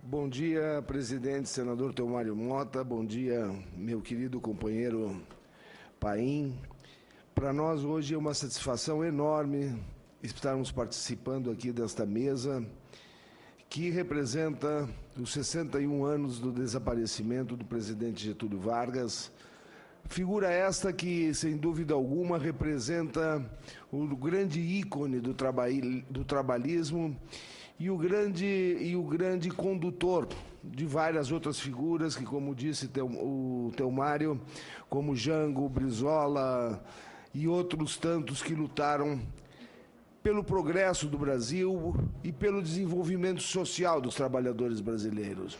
Bom dia, presidente, senador Teomário Mota. Bom dia, meu querido companheiro Paim. Para nós, hoje, é uma satisfação enorme estarmos participando aqui desta mesa, que representa os 61 anos do desaparecimento do presidente Getúlio Vargas. Figura esta que, sem dúvida alguma, representa o grande ícone do trabalhismo e o grande condutor de várias outras figuras que, como disse o Teomário, como Jango, Brizola e outros tantos que lutaram pelo progresso do Brasil e pelo desenvolvimento social dos trabalhadores brasileiros.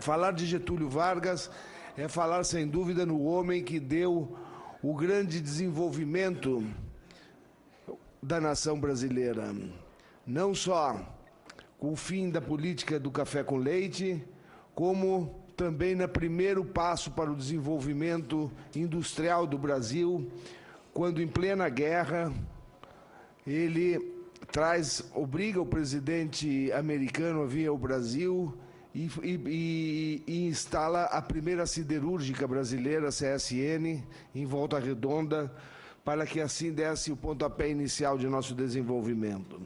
Falar de Getúlio Vargas é falar, sem dúvida, no homem que deu o grande desenvolvimento da nação brasileira. Não só com o fim da política do café com leite, como também no primeiro passo para o desenvolvimento industrial do Brasil, quando, em plena guerra, ele obriga o presidente americano a vir ao Brasil e instala a primeira siderúrgica brasileira, CSN, em Volta Redonda, para que assim desse o pontapé inicial de nosso desenvolvimento.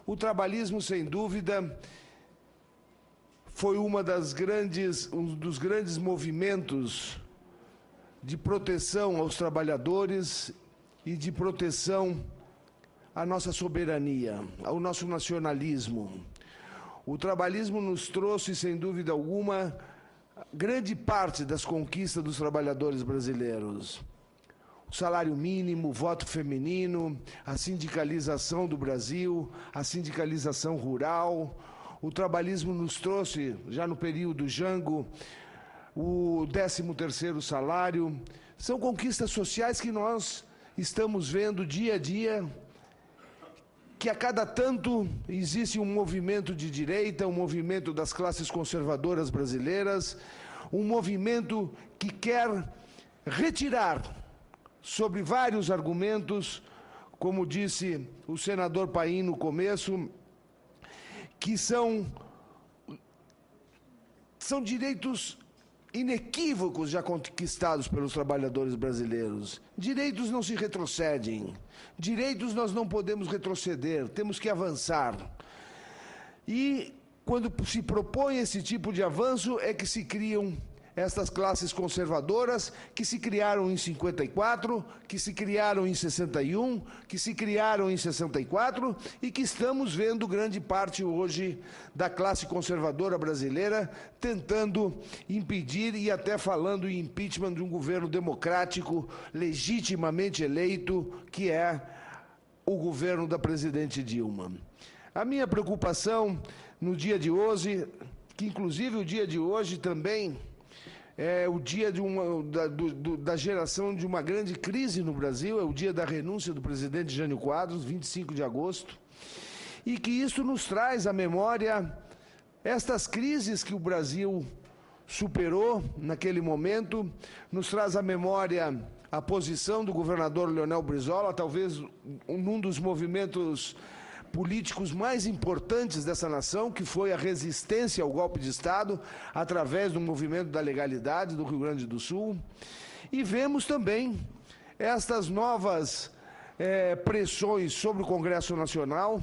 O trabalhismo, sem dúvida, foi um dos grandes movimentos de proteção aos trabalhadores e de proteção à nossa soberania, ao nosso nacionalismo. O trabalhismo nos trouxe, sem dúvida alguma, grande parte das conquistas dos trabalhadores brasileiros. O salário mínimo, o voto feminino, a sindicalização do Brasil, a sindicalização rural. O trabalhismo nos trouxe, já no período Jango, o 13º salário. São conquistas sociais que nós estamos vendo dia a dia, que a cada tanto existe um movimento de direita, um movimento das classes conservadoras brasileiras, um movimento que quer retirar, sobre vários argumentos, como disse o senador Paim no começo, que são direitos inequívocos já conquistados pelos trabalhadores brasileiros. Direitos não se retrocedem, direitos nós não podemos retroceder, temos que avançar. E quando se propõe esse tipo de avanço é que se criam estas classes conservadoras que se criaram em 54, que se criaram em 61, que se criaram em 64 e que estamos vendo grande parte hoje da classe conservadora brasileira tentando impedir e até falando em impeachment de um governo democrático legitimamente eleito, que é o governo da presidente Dilma. A minha preocupação no dia de hoje, que inclusive o dia de hoje também é o dia da geração de uma grande crise no Brasil, é o dia da renúncia do presidente Jânio Quadros, 25 de agosto, e que isso nos traz à memória estas crises que o Brasil superou naquele momento, nos traz à memória a posição do governador Leonel Brizola, talvez um dos movimentos políticos mais importantes dessa nação, que foi a resistência ao golpe de Estado, através do movimento da legalidade do Rio Grande do Sul. E vemos também estas novas pressões sobre o Congresso Nacional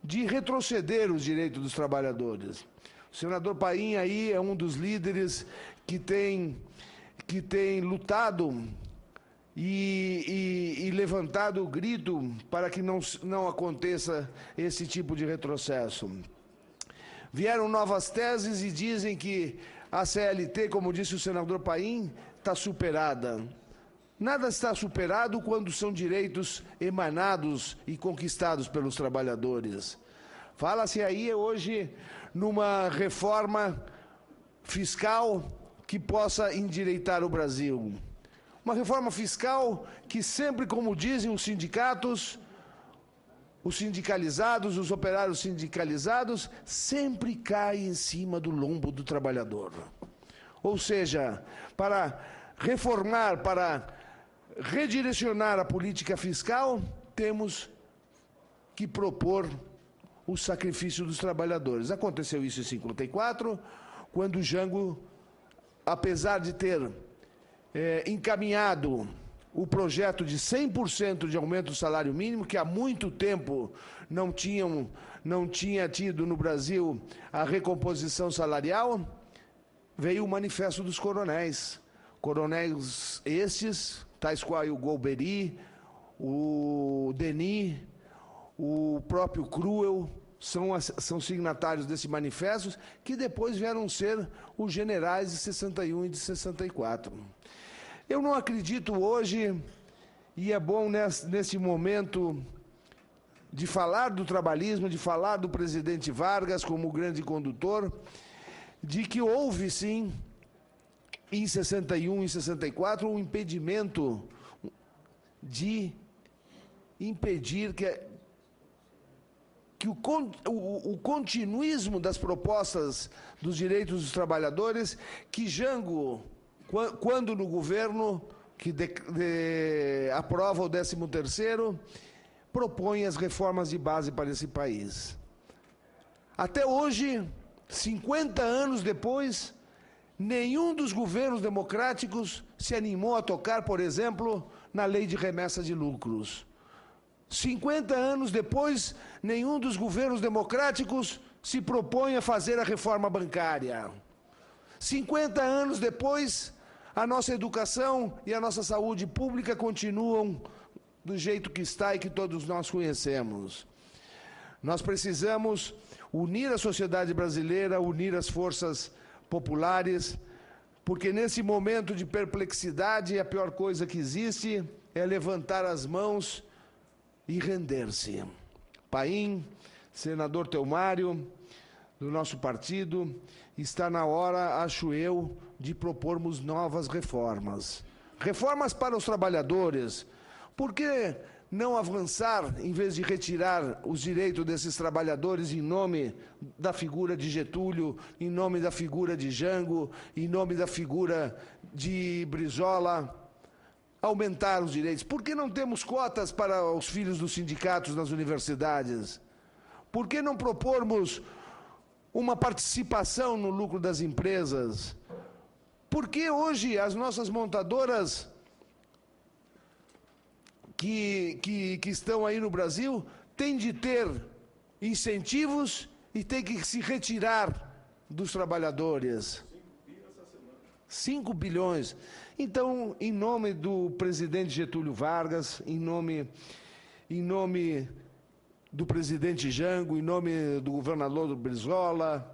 de retroceder os direitos dos trabalhadores. O senador Paim aí é um dos líderes que tem lutado e levantado o grito para que não aconteça esse tipo de retrocesso. Vieram novas teses e dizem que a CLT, como disse o senador Paim, está superada. Nada está superado quando são direitos emanados e conquistados pelos trabalhadores. Fala-se aí hoje numa reforma fiscal que possa endireitar o Brasil. Uma reforma fiscal que sempre, como dizem os sindicatos, os sindicalizados, os operários sindicalizados, sempre cai em cima do lombo do trabalhador. Ou seja, para reformar, para redirecionar a política fiscal, temos que propor o sacrifício dos trabalhadores. Aconteceu isso em 54, quando Jango, apesar de ter encaminhado o projeto de 100% de aumento do salário mínimo, que há muito tempo não tinha tido no Brasil a recomposição salarial, veio o Manifesto dos Coronéis. Coronéis estes, tais quais o Golbery, o Denis, o próprio Cruel, são signatários desse manifesto, que depois vieram ser os generais de 61 e de 64. Eu não acredito hoje, e é bom nesse momento de falar do trabalhismo, de falar do presidente Vargas como grande condutor, de que houve, sim, em 61 e 64, um impedimento de impedir que o continuismo das propostas dos direitos dos trabalhadores, que Jango, quando no governo, que aprova o 13º, propõe as reformas de base para esse país. Até hoje, 50 anos depois, nenhum dos governos democráticos se animou a tocar, por exemplo, na lei de remessa de lucros. 50 anos depois, nenhum dos governos democráticos se propõe a fazer a reforma bancária. 50 anos depois, a nossa educação e a nossa saúde pública continuam do jeito que está e que todos nós conhecemos. Nós precisamos unir a sociedade brasileira, unir as forças populares, porque nesse momento de perplexidade, a pior coisa que existe é levantar as mãos e render-se. Paim, senador Telmário, do nosso partido, está na hora, acho eu, de propormos novas reformas. Reformas para os trabalhadores. Por que não avançar, em vez de retirar os direitos desses trabalhadores em nome da figura de Getúlio, em nome da figura de Jango, em nome da figura de Brizola, aumentar os direitos? Por que não temos cotas para os filhos dos sindicatos nas universidades? Por que não propormos uma participação no lucro das empresas? Por que hoje as nossas montadoras que estão aí no Brasil têm de ter incentivos e têm que se retirar dos trabalhadores? 5 bilhões. Então, em nome do presidente Getúlio Vargas, em nome do presidente Jango, em nome do governador do Brizola,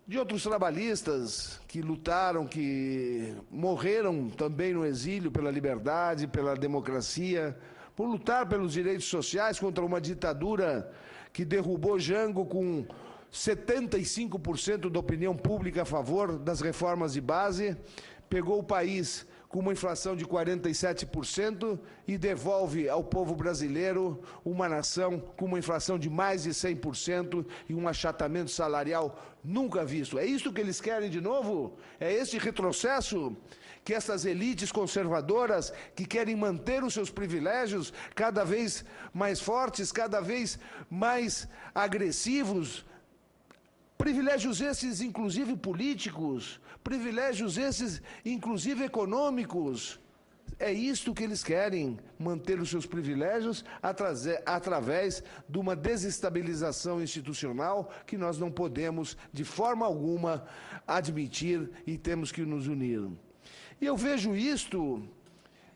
de outros trabalhistas que lutaram, que morreram também no exílio pela liberdade, pela democracia, por lutar pelos direitos sociais contra uma ditadura que derrubou Jango com 75% da opinião pública a favor das reformas de base, pegou o país com uma inflação de 47% e devolve ao povo brasileiro uma nação com uma inflação de mais de 100% e um achatamento salarial nunca visto. É isso que eles querem de novo? É esse retrocesso que essas elites conservadoras que querem manter os seus privilégios cada vez mais fortes, cada vez mais agressivos, privilégios esses, inclusive políticos, privilégios esses, inclusive econômicos. É isto que eles querem, manter os seus privilégios através de uma desestabilização institucional que nós não podemos, de forma alguma, admitir e temos que nos unir. E eu vejo isto,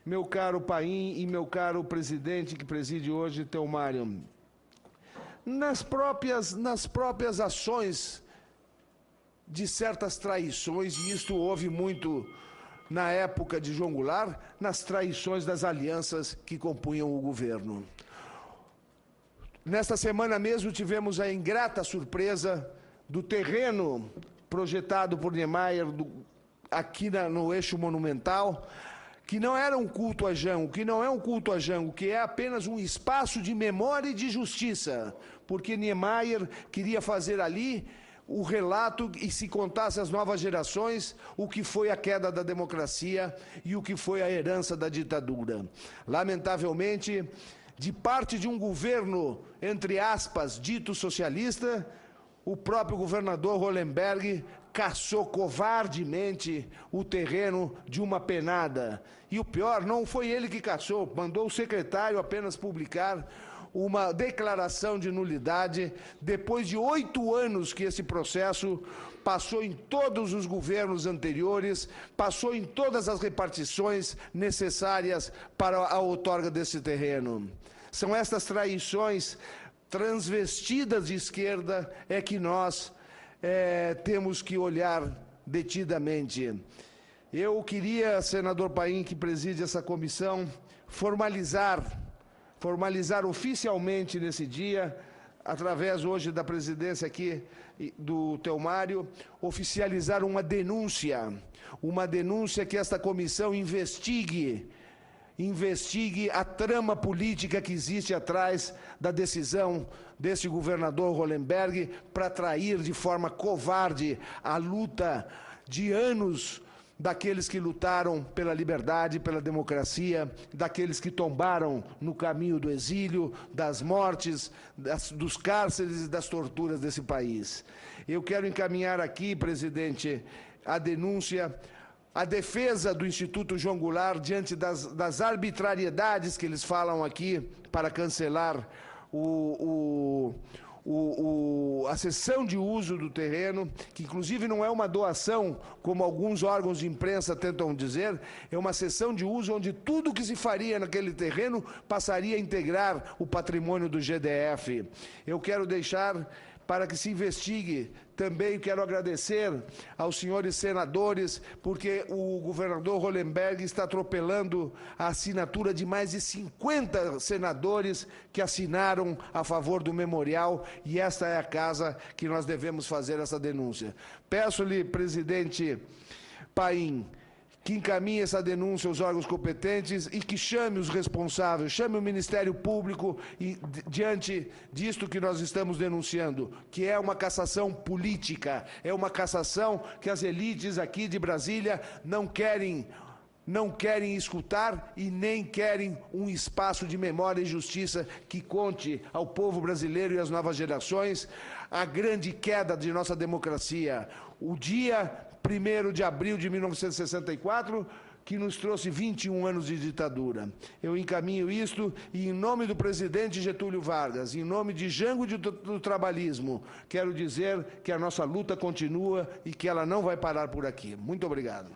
meu caro Paim e meu caro presidente que preside hoje, Telmário, nas próprias ações de certas traições, e isto houve muito na época de João Goulart, nas traições das alianças que compunham o governo. Nesta semana mesmo tivemos a ingrata surpresa do terreno projetado por Niemeyer aqui no eixo monumental, que não era um culto a Jango, que não é um culto a Jango, que é apenas um espaço de memória e de justiça, porque Niemeyer queria fazer ali o relato e se contasse às novas gerações o que foi a queda da democracia e o que foi a herança da ditadura. Lamentavelmente, de parte de um governo, entre aspas, dito socialista, o próprio governador Hollenberg caçou covardemente o terreno de uma penada. E o pior, não foi ele que caçou, mandou o secretário apenas publicar uma declaração de nulidade, depois de 8 anos que esse processo passou em todos os governos anteriores, passou em todas as repartições necessárias para a outorga desse terreno. São estas traições transvestidas de esquerda é que nós temos que olhar detidamente. Eu queria, senador Paim, que preside essa comissão, formalizar oficialmente nesse dia, através hoje da presidência aqui do Telmário, oficializar uma denúncia que esta comissão investigue a trama política que existe atrás da decisão desse governador Hollenberg para trair de forma covarde a luta de anos daqueles que lutaram pela liberdade, pela democracia, daqueles que tombaram no caminho do exílio, das mortes, dos cárceres e das torturas desse país. Eu quero encaminhar aqui, presidente, a denúncia, a defesa do Instituto João Goulart diante das arbitrariedades que eles falam aqui para cancelar a cessão de uso do terreno, que inclusive não é uma doação, como alguns órgãos de imprensa tentam dizer, é uma cessão de uso onde tudo que se faria naquele terreno passaria a integrar o patrimônio do GDF. Eu quero deixar para que se investigue. Também quero agradecer aos senhores senadores, porque o governador Hollenberg está atropelando a assinatura de mais de 50 senadores que assinaram a favor do memorial, e esta é a casa que nós devemos fazer essa denúncia. Peço-lhe, presidente Paim, que encaminhe essa denúncia aos órgãos competentes e que chame os responsáveis, chame o Ministério Público e, diante disto que nós estamos denunciando, que é uma cassação política, é uma cassação que as elites aqui de Brasília não querem escutar e nem querem um espaço de memória e justiça que conte ao povo brasileiro e às novas gerações a grande queda de nossa democracia. O dia 1º de abril de 1964, que nos trouxe 21 anos de ditadura. Eu encaminho isto e, em nome do presidente Getúlio Vargas, em nome de Jango do Trabalhismo, quero dizer que a nossa luta continua e que ela não vai parar por aqui. Muito obrigado.